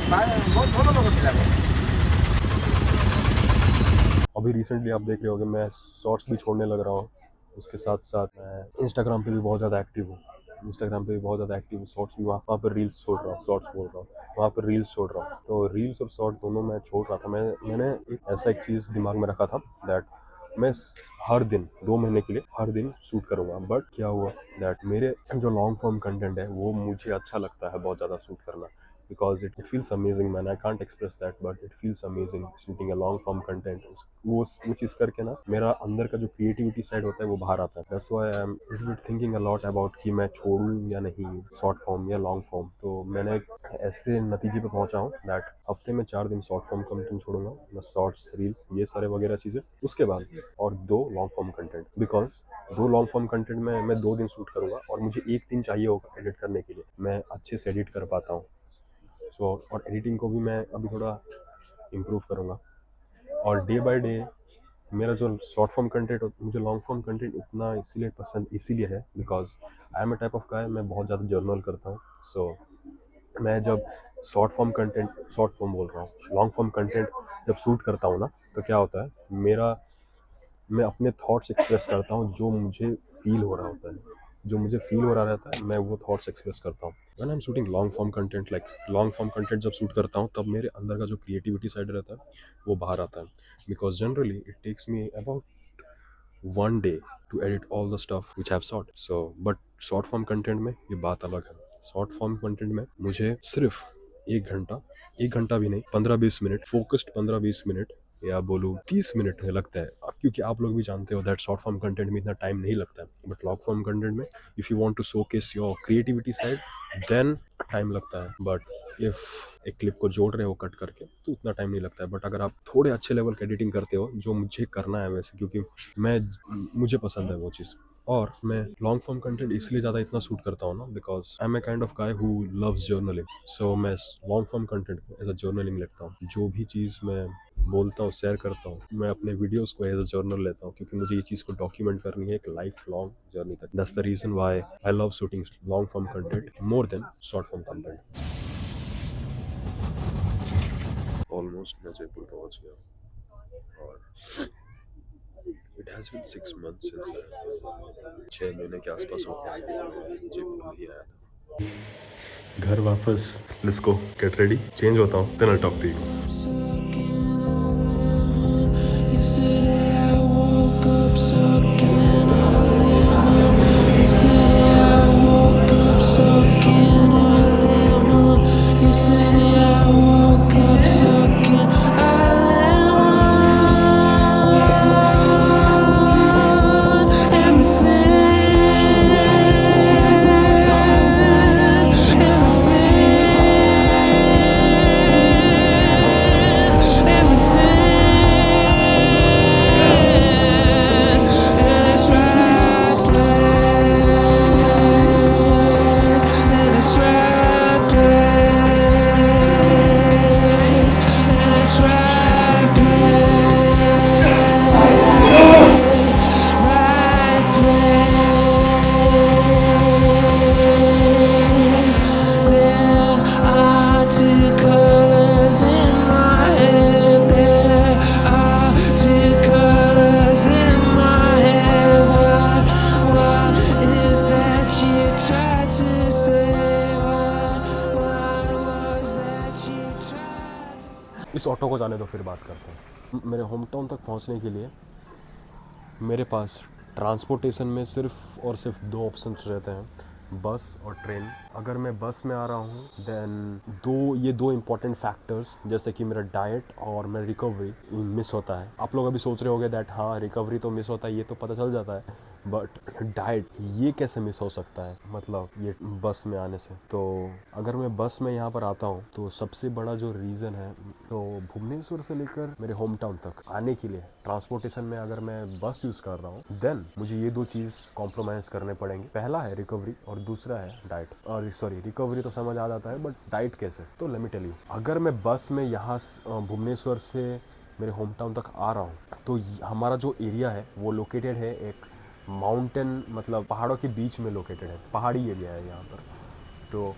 वो दोनों लोगों को खिलाएगा। अभी रिसेंटली आप देख रहे होगे मैं शॉर्ट्स भी छोड़ने लग रहा हूँ। उसके साथ साथ मैं इंस्टाग्राम पे भी बहुत ज़्यादा एक्टिव हूँ। इंस्टाग्राम पे भी बहुत ज़्यादा एक्टिव हूँ, शॉर्ट्स भी वहाँ पर रील्स छोड़ रहा हूँ, शॉर्ट्स बोल रहा हूँ, वहाँ पर रील्स छोड़ रहा हूँ। तो रील्स और शॉर्ट दोनों मैं छोड़ रहा था। मैंने एक चीज़ दिमाग में रखा था दैट मैं हर दिन 2 महीने के लिए हर दिन शूट करूँगा। बट क्या हुआ दैट मेरे जो लॉन्ग फॉर्म कंटेंट है वो मुझे अच्छा लगता है बहुत ज़्यादा शूट करना, because it feels amazing man, I can't express that but it feels amazing shooting a long form content। वो चीज़ करके ना मेरा अंदर का जो क्रिएटिविटी साइड होता है वो बाहर आता है। that's why I'm little bit thinking a lot about कि मैं छोड़ूं या नहीं शॉर्ट फॉर्म या लॉन्ग फॉर्म। तो मैंने एक ऐसे नतीजे पे पहुंचा हूँ दैट हफ्ते में 4 दिन शॉर्ट फॉर्म कंटेंट छोड़ूंगा, मैं शॉर्ट्स रील्स ये सारे वगैरह चीज़ें, उसके बाद और 2 long form content. Because 2 long form content में मैं 2 दिन शूट करूंगा और मुझे 1 दिन चाहिए होगा एडिट करने के लिए, मैं अच्छे से एडिट कर पाता हूँ। और एडिटिंग को भी मैं अभी थोड़ा इम्प्रूव करूँगा। और डे बाय डे मेरा जो शॉर्ट फॉर्म कंटेंट मुझे लॉन्ग फॉर्म कंटेंट इतना इसीलिए पसंद इसीलिए है because I am a type of guy, मैं बहुत ज़्यादा जर्नल करता हूँ। सो मैं जब शॉर्ट फॉर्म बोल रहा हूँ, लॉन्ग फॉर्म कंटेंट जब शूट करता हूँ ना, तो क्या होता है मैं अपने थॉट्स एक्सप्रेस करता हूँ जो मुझे फील हो रहा होता है, जो मुझे फील हो रहा रहता है मैं वो थॉट्स एक्सप्रेस करता हूँ। When I am shooting long form content, like long form content जब शूट करता हूँ तब मेरे अंदर का जो क्रिएटिविटी साइड रहता है वो बाहर आता है। Because generally it takes me about 1 day to edit all the stuff which I've shot। So but short form content में ये बात अलग है। शॉर्ट फॉर्म कंटेंट में मुझे सिर्फ 1 घंटा भी नहीं, 15-20 मिनट फोकस्ड, 15-20 मिनट या बोलूँ 30 मिनट में लगता है। अब क्योंकि आप लोग भी जानते हो दैट शॉर्ट फॉर्म कंटेंट में इतना टाइम नहीं लगता है, बट लॉन्ग फॉर्म कंटेंट में if you want to showcase your creativity side then time लगता है। बट इफ़ एक क्लिप को जोड़ रहे हो कट करके तो उतना टाइम नहीं लगता है। बट अगर आप थोड़े अच्छे लेवल की एडिटिंग करते हो, जो मुझे करना है वैसे, क्योंकि मुझे पसंद है वो चीज़, और मैं लॉन्ग फॉर्म कंटेंट इसलिए ज़्यादा इतना शूट करता हूँ ना because I am a kind of guy who loves journaling. So मैं लॉन्ग फॉर्म कंटेंट को एज अ जर्नलिंग लेता हूँ। जो भी चीज़ मैं बोलता हूँ शेयर करता हूँ, मैं अपने वीडियोस को एज अ जर्नल लेता हूँ, क्योंकि मुझे ये चीज़ को डॉक्यूमेंट करनी है एक लाइफ लॉन्ग जर्नी तक। That's the reason why I love shooting long form content more than short form content. Almost मैं जयपुर पहुँच गया और it has been 6 months since I 6 महीने के आसपास हो गया जयपुर नहीं आया था। घर वापस, let's go get ready, change होता हूँ, then I talk to you. Yesterday I woke up sucking on lemon. Yesterday I woke up sucking on lemon. Yesterday I woke up sucking on lemon. इस auto को जाने दो, फिर बात करते हैं। मेरे होम टाउन तक पहुंचने के लिए मेरे पास ट्रांसपोर्टेशन में सिर्फ और सिर्फ 2 ऑप्शंस रहते हैं, बस और ट्रेन। अगर मैं बस में आ रहा हूँ देन ये दो इम्पॉर्टेंट फैक्टर्स जैसे कि मेरा डाइट और मेरा रिकवरी मिस होता है। आप लोग अभी सोच रहे होंगे दैट हाँ रिकवरी तो मिस होता है, ये तो पता चल जाता है, बट डाइट ये कैसे मिस हो सकता है, मतलब ये बस में आने से। तो अगर मैं बस में यहाँ पर आता हूँ तो सबसे बड़ा जो रीज़न है, तो भुवनेश्वर से लेकर मेरे होम टाउन तक आने के लिए ट्रांसपोर्टेशन में अगर मैं बस यूज़ कर रहा हूँ देन मुझे ये 2 चीज़ कॉम्प्रोमाइज़ करने पड़ेंगे। पहला है रिकवरी और दूसरा है डाइट। और सॉरी, रिकवरी तो समझ आ जाता है बट डाइट कैसे, तो लेट मी टेल यू। अगर मैं बस में यहाँ भुवनेश्वर से मेरे होम टाउन तक आ रहा हूँ तो हमारा जो एरिया है वो लोकेटेड है एक माउंटेन, मतलब पहाड़ों के बीच में लोकेटेड है, पहाड़ी एरिया है यहाँ पर। तो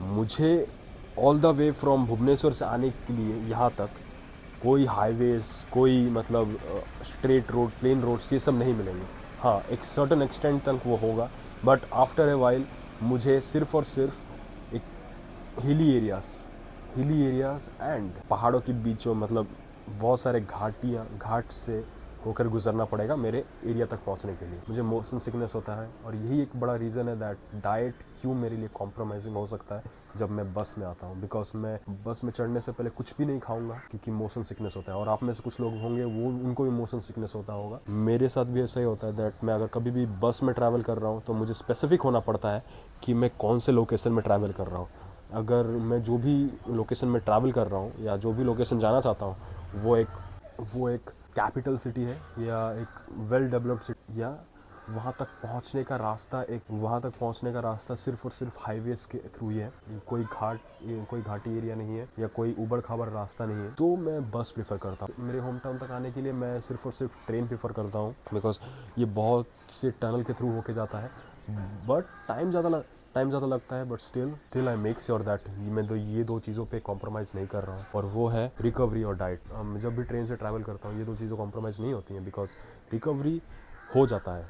मुझे all the way from Bhubaneswar से आने के लिए यहाँ तक कोई हाईवेज, कोई मतलब स्ट्रेट रोड, प्लेन रोड्स, ये सब नहीं मिलेंगे। हाँ, एक सर्टन एक्सटेंट तक वो होगा, बट आफ्टर ए वाइल मुझे सिर्फ और सिर्फ एक हिली एरियाज़ एंड पहाड़ों के बीचों, मतलब बहुत सारे घाट से होकर गुजरना पड़ेगा मेरे एरिया तक पहुंचने के लिए। मुझे मोशन सिकनेस होता है, और यही एक बड़ा रीज़न है दैट डाइट क्यों मेरे लिए कॉम्प्रोमाइजिंग हो सकता है जब मैं बस में आता हूँ। बिकॉज मैं बस में चढ़ने से पहले कुछ भी नहीं खाऊंगा क्योंकि मोशन सिकनेस होता है। और आप में से कुछ लोग होंगे वो उनको भी मोशन सिकनेस होता होगा। मेरे साथ भी ऐसा ही होता है दैट मैं अगर कभी भी बस में ट्रैवल कर रहा हूँ तो मुझे स्पेसिफिक होना पड़ता है कि मैं कौन से लोकेशन में ट्रैवल कर रहा हूँ। अगर मैं जो भी लोकेशन में ट्रैवल कर रहा हूँ या जो भी लोकेशन जाना चाहता हूँ वो एक कैपिटल सिटी है या एक वेल डेवलप्ड सिटी, या वहाँ तक पहुँचने का रास्ता सिर्फ और सिर्फ हाईवेज के थ्रू ही है, कोई घाटी एरिया नहीं है या कोई उबड़ खाबड़ रास्ता नहीं है, तो मैं बस प्रेफर करता हूँ। मेरे होम टाउन तक आने के लिए मैं सिर्फ और सिर्फ ट्रेन प्रेफर करता हूँ, बिकॉज ये बहुत से टनल के थ्रू होके जाता है, बट टाइम ज़्यादा लगता है, but still I make sure that मैं ये दो चीज़ों पे कॉम्प्रोमाइज़ नहीं कर रहा हूँ, और वो है रिकवरी और डाइट। जब भी ट्रेन से ट्रैवल करता हूँ ये दो चीज़ें कॉम्प्रोमाइज़ नहीं होती हैं, बिकॉज रिकवरी हो जाता है।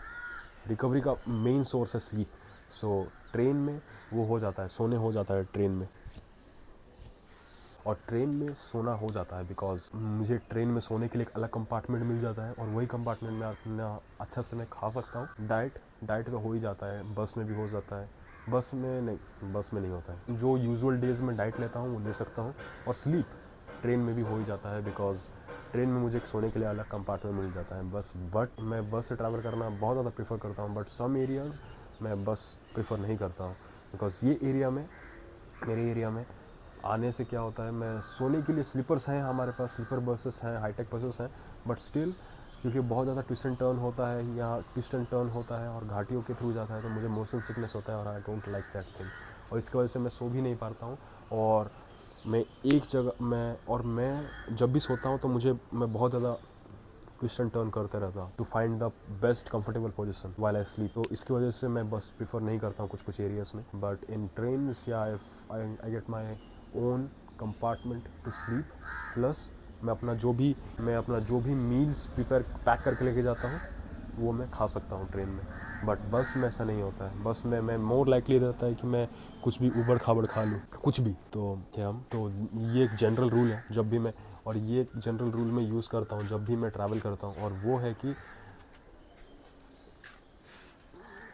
रिकवरी का मेन सोर्स है स्लीप, सो ट्रेन में वो हो जाता है, सोने हो जाता है ट्रेन में, और ट्रेन में सोना हो जाता है बिकॉज मुझे ट्रेन में सोने के लिए एक अलग कंपार्टमेंट मिल जाता है, और वही कंपार्टमेंट में अपना अच्छा से मैं खा सकता हूँ। डाइट तो हो ही जाता है, बस में भी हो जाता है। बस में नहीं होता है। जो यूजुअल डेज में डाइट लेता हूँ वो ले सकता हूँ, और स्लीप ट्रेन में भी हो ही जाता है, बिकॉज ट्रेन में मुझे एक सोने के लिए अलग कंपार्टमेंट मिल जाता है बस। बट मैं बस से ट्रैवल करना बहुत ज़्यादा प्रेफर करता हूँ, बट सम एरियाज़ मैं बस प्रेफर नहीं करता हूँ, बिकॉज मेरे एरिया में आने से क्या होता है, मैं सोने के लिए स्लीपर्स हैं, हमारे पास स्लीपर बसेस हैं, हाईटेक बसेस हैं, बट स्टिल क्योंकि बहुत ज़्यादा ट्विस्ट एंड टर्न होता है और घाटियों के थ्रू जाता है, तो मुझे मोशन सिकनेस होता है, और I don't like that thing, और इसकी वजह से मैं सो भी नहीं पाता हूँ। और मैं जब भी सोता हूँ तो मैं बहुत ज़्यादा ट्विस्ट एंड टर्न करते रहता हूँ to find the best comfortable position while I sleep. तो इसकी वजह से मैं बस प्रीफर नहीं करता हूँ कुछ एरियाज में, बट इन ट्रेन या I get my own compartment to sleep, plus मैं अपना जो भी मील्स पैक करके लेके जाता हूँ वो मैं खा सकता हूँ ट्रेन में। बट बस में ऐसा नहीं होता है। बस में मैं मोर लाइकली रहता है कि मैं कुछ भी ऊबड़ खाबड़ खा लूँ, कुछ भी। तो ये एक जनरल रूल है जब भी मैं, और ये एक जनरल रूल मैं यूज़ करता हूँ जब भी मैं ट्रैवल करता हूँ, और वो है कि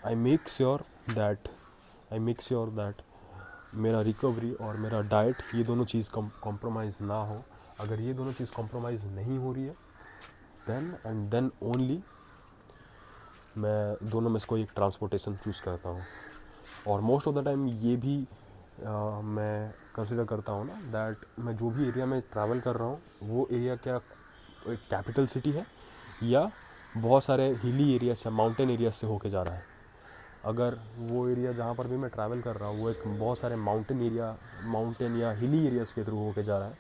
आई मेक श्योर दैट मेरा रिकवरी और मेरा डाइट ये दोनों चीज़ कॉम्प्रोमाइज़ ना हो। अगर ये दोनों चीज़ कॉम्प्रोमाइज़ नहीं हो रही है देन ओनली मैं दोनों में से कोई एक ट्रांसपोर्टेशन चूज़ करता हूँ। और मोस्ट ऑफ द टाइम ये भी मैं कंसिडर करता हूँ ना दैट मैं जो भी एरिया में ट्रैवल कर रहा हूँ वो एरिया क्या एक कैपिटल सिटी है या बहुत सारे हिली एरिया से, माउंटेन एरिया से होके जा रहा है। अगर वो एरिया जहाँ पर भी मैं ट्रैवल कर रहा हूँ वो एक बहुत सारे माउंटेन या हिली एरियाज़ के थ्रू होके जा रहा है,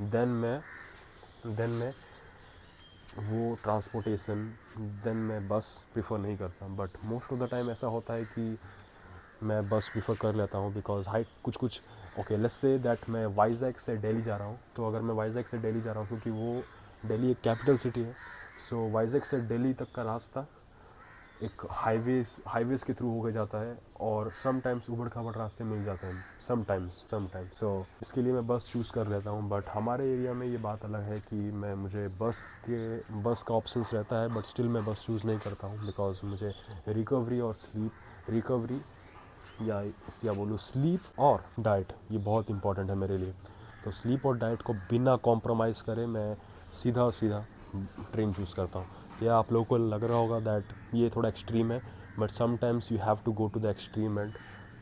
देन मैं वो ट्रांसपोर्टेशन मैं बस प्रीफर नहीं करता। But most of the time ऐसा होता है कि मैं बस प्रीफर कर लेता हूँ, बिकॉज हाइट कुछ ओके लेट्स से दैट मैं वाइजैक से दिल्ली जा रहा हूँ, तो अगर मैं वाइजैक से दिल्ली जा रहा हूँ क्योंकि वो दिल्ली एक कैपिटल सिटी है, सो वाइजैक से दिल्ली तक का रास्ता एक हाईवेज के थ्रू होके जाता है, और समटाइम्स उबड़ खाबड़ रास्ते मिल जाते हैं समटाइम्स। सो इसके लिए मैं बस चूज़ कर लेता हूँ। बट हमारे एरिया में ये बात अलग है कि मुझे बस का ऑप्शंस रहता है, बट स्टिल मैं बस चूज़ नहीं करता हूँ, बिकॉज मुझे रिकवरी या बोलूँ स्लीप और डाइट ये बहुत इंपॉर्टेंट है मेरे लिए। तो स्लीप और डाइट को बिना कॉम्प्रोमाइज़ करे मैं सीधा ट्रेन चूज़ करता हूँ। या आप लोगों को लग रहा होगा दैट ये थोड़ा एक्सट्रीम है, but sometimes you have to go to the extreme end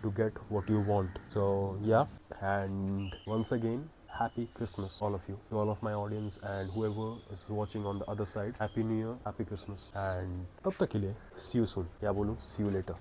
to get what you want. So yeah, and once again, happy Christmas all of you, to all of my audience and whoever is watching on the other side. Happy New Year, happy Christmas, and तब तक के लिए see you soon, या बोलूँ see you later.